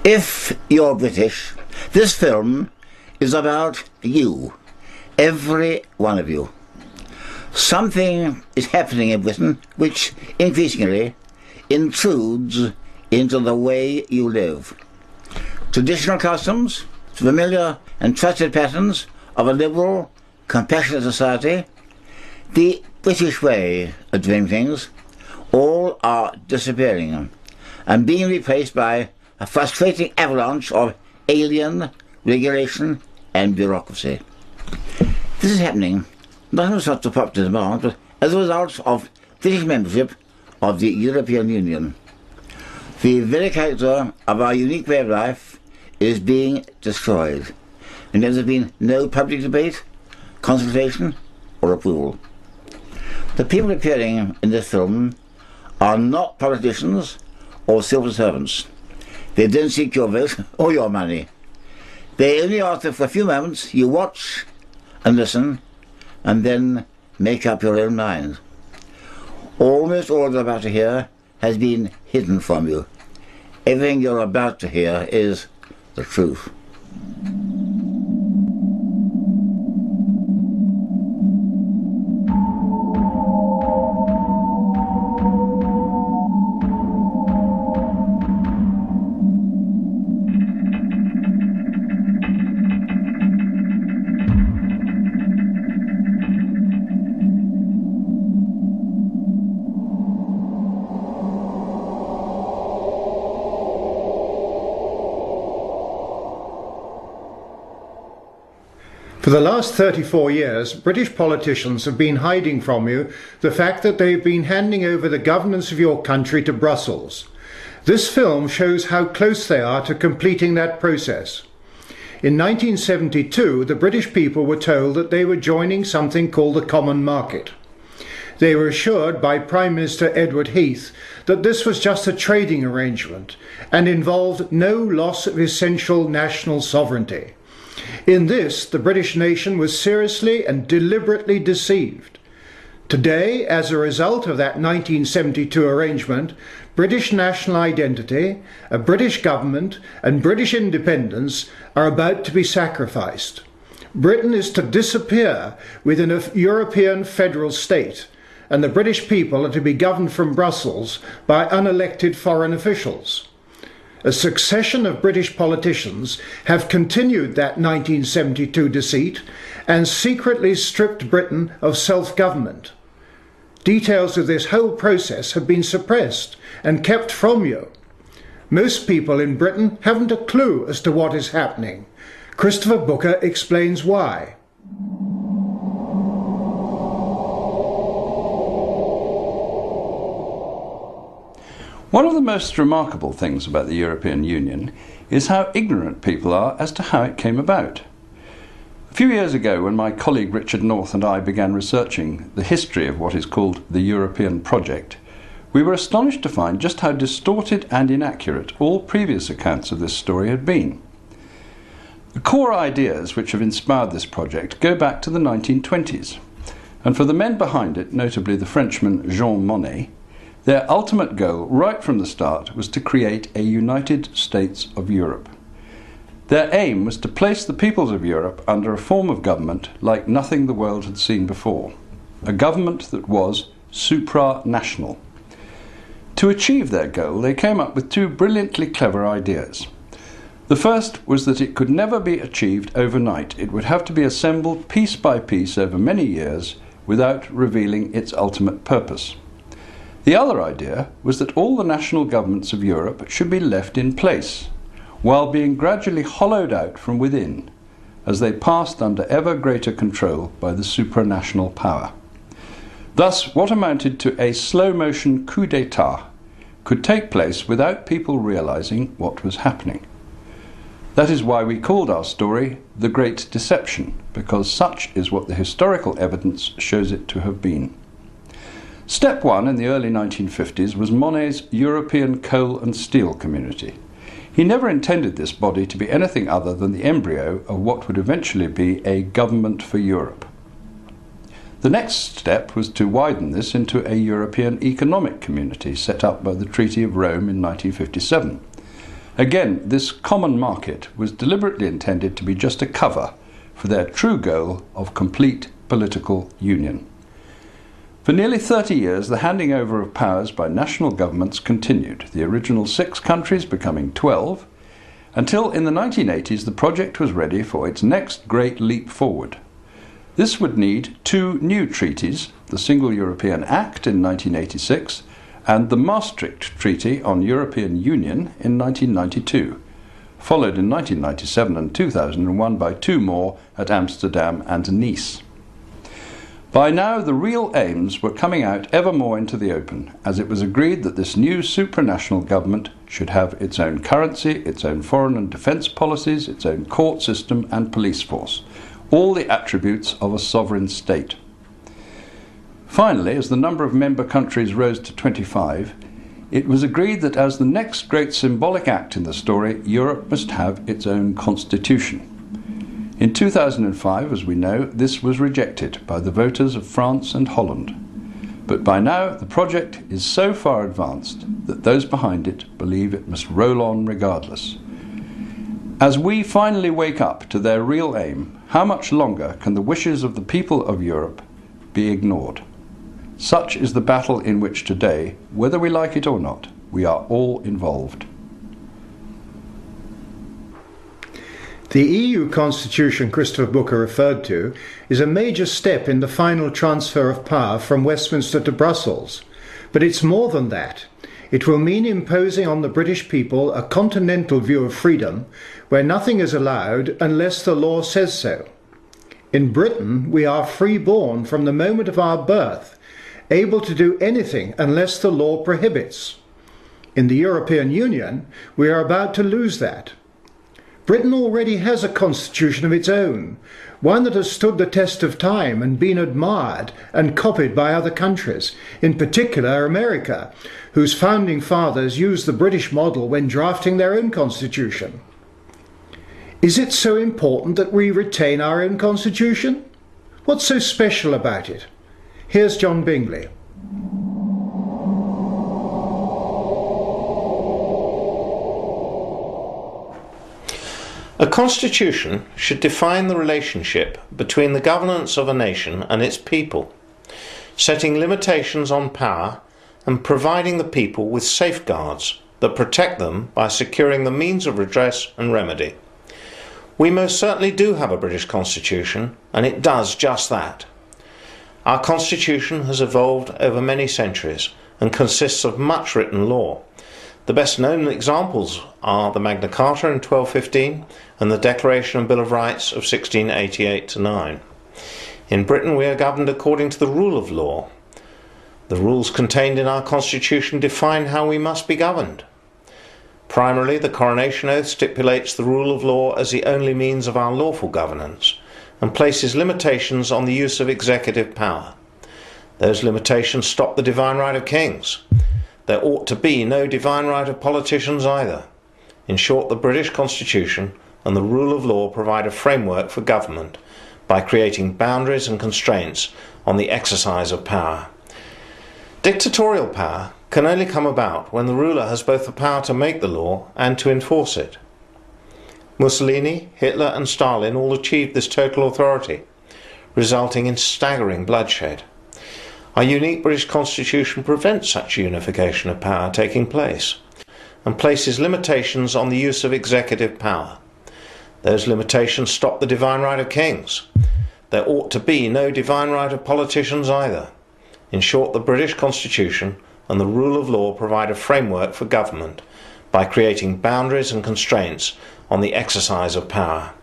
If you're British, this film is about you, every one of you. Something is happening in Britain which increasingly intrudes into the way you live. Traditional customs, familiar and trusted patterns of a liberal, compassionate society, the British way of doing things, all are disappearing and being replaced by a frustrating avalanche of alien regulation and bureaucracy. This is happening not as such a popular demand, but as a result of British membership of the European Union. The very character of our unique way of life is being destroyed, and there has been no public debate, consultation, or approval. The people appearing in this film are not politicians or civil servants. They don't seek your vote or your money. They only ask that for a few moments you watch and listen and then make up your own mind. Almost all you're about to hear has been hidden from you. Everything you're about to hear is the truth. For the last 34 years, British politicians have been hiding from you the fact that they've been handing over the governance of your country to Brussels. This film shows how close they are to completing that process. In 1972, the British people were told that they were joining something called the Common Market. They were assured by Prime Minister Edward Heath that this was just a trading arrangement and involved no loss of essential national sovereignty. In this, the British nation was seriously and deliberately deceived. Today, as a result of that 1972 arrangement, British national identity, a British government, and British independence are about to be sacrificed. Britain is to disappear within a European federal state, and the British people are to be governed from Brussels by unelected foreign officials. A succession of British politicians have continued that 1972 deceit and secretly stripped Britain of self-government. Details of this whole process have been suppressed and kept from you. Most people in Britain haven't a clue as to what is happening. Christopher Booker explains why. One of the most remarkable things about the European Union is how ignorant people are as to how it came about. A few years ago, when my colleague Richard North and I began researching the history of what is called the European project, we were astonished to find just how distorted and inaccurate all previous accounts of this story had been. The core ideas which have inspired this project go back to the 1920s, and for the men behind it, notably the Frenchman Jean Monnet, their ultimate goal right from the start was to create a United States of Europe. Their aim was to place the peoples of Europe under a form of government like nothing the world had seen before, a government that was supranational. To achieve their goal, they came up with two brilliantly clever ideas. The first was that it could never be achieved overnight. It would have to be assembled piece by piece over many years without revealing its ultimate purpose. The other idea was that all the national governments of Europe should be left in place, while being gradually hollowed out from within, as they passed under ever greater control by the supranational power. Thus, what amounted to a slow-motion coup d'etat could take place without people realizing what was happening. That is why we called our story The Great Deception, because such is what the historical evidence shows it to have been. Step one in the early 1950s was Monnet's European Coal and Steel Community. He never intended this body to be anything other than the embryo of what would eventually be a government for Europe. The next step was to widen this into a European Economic Community set up by the Treaty of Rome in 1957. Again, this common market was deliberately intended to be just a cover for their true goal of complete political union. For nearly 30 years, the handing over of powers by national governments continued, the original 6 countries becoming 12, until in the 1980s the project was ready for its next great leap forward. This would need 2 new treaties, the Single European Act in 1986 and the Maastricht Treaty on European Union in 1992, followed in 1997 and 2001 by 2 more at Amsterdam and Nice. By now the real aims were coming out ever more into the open, as it was agreed that this new supranational government should have its own currency, its own foreign and defence policies, its own court system and police force, all the attributes of a sovereign state. Finally, as the number of member countries rose to 25, it was agreed that as the next great symbolic act in the story, Europe must have its own constitution. In 2005, as we know, this was rejected by the voters of France and Holland. But by now, the project is so far advanced that those behind it believe it must roll on regardless. As we finally wake up to their real aim, how much longer can the wishes of the people of Europe be ignored? Such is the battle in which today, whether we like it or not, we are all involved. The EU constitution Christopher Booker referred to is a major step in the final transfer of power from Westminster to Brussels. But it's more than that. It will mean imposing on the British people a continental view of freedom where nothing is allowed unless the law says so. In Britain, we are free-born from the moment of our birth, able to do anything unless the law prohibits. In the European Union, we are about to lose that. Britain already has a constitution of its own, one that has stood the test of time and been admired and copied by other countries, in particular America, whose founding fathers used the British model when drafting their own constitution. Is it so important that we retain our own constitution? What's so special about it? Here's John Bingley. A constitution should define the relationship between the governance of a nation and its people, setting limitations on power and providing the people with safeguards that protect them by securing the means of redress and remedy. We most certainly do have a British constitution, and it does just that. Our constitution has evolved over many centuries and consists of much written law. The best known examples are the Magna Carta in 1215 and the Declaration and Bill of Rights of 1688-9. In Britain we are governed according to the rule of law. The rules contained in our constitution define how we must be governed. Primarily, the Coronation Oath stipulates the rule of law as the only means of our lawful governance and places limitations on the use of executive power. Those limitations stop the divine right of kings. There ought to be no divine right of politicians either. In short, the British Constitution and the rule of law provide a framework for government by creating boundaries and constraints on the exercise of power. Dictatorial power can only come about when the ruler has both the power to make the law and to enforce it. Mussolini, Hitler and Stalin all achieved this total authority, resulting in staggering bloodshed. Our unique British Constitution prevents such unification of power taking place and places limitations on the use of executive power. Those limitations stop the divine right of kings. There ought to be no divine right of politicians either. In short, the British Constitution and the rule of law provide a framework for government by creating boundaries and constraints on the exercise of power.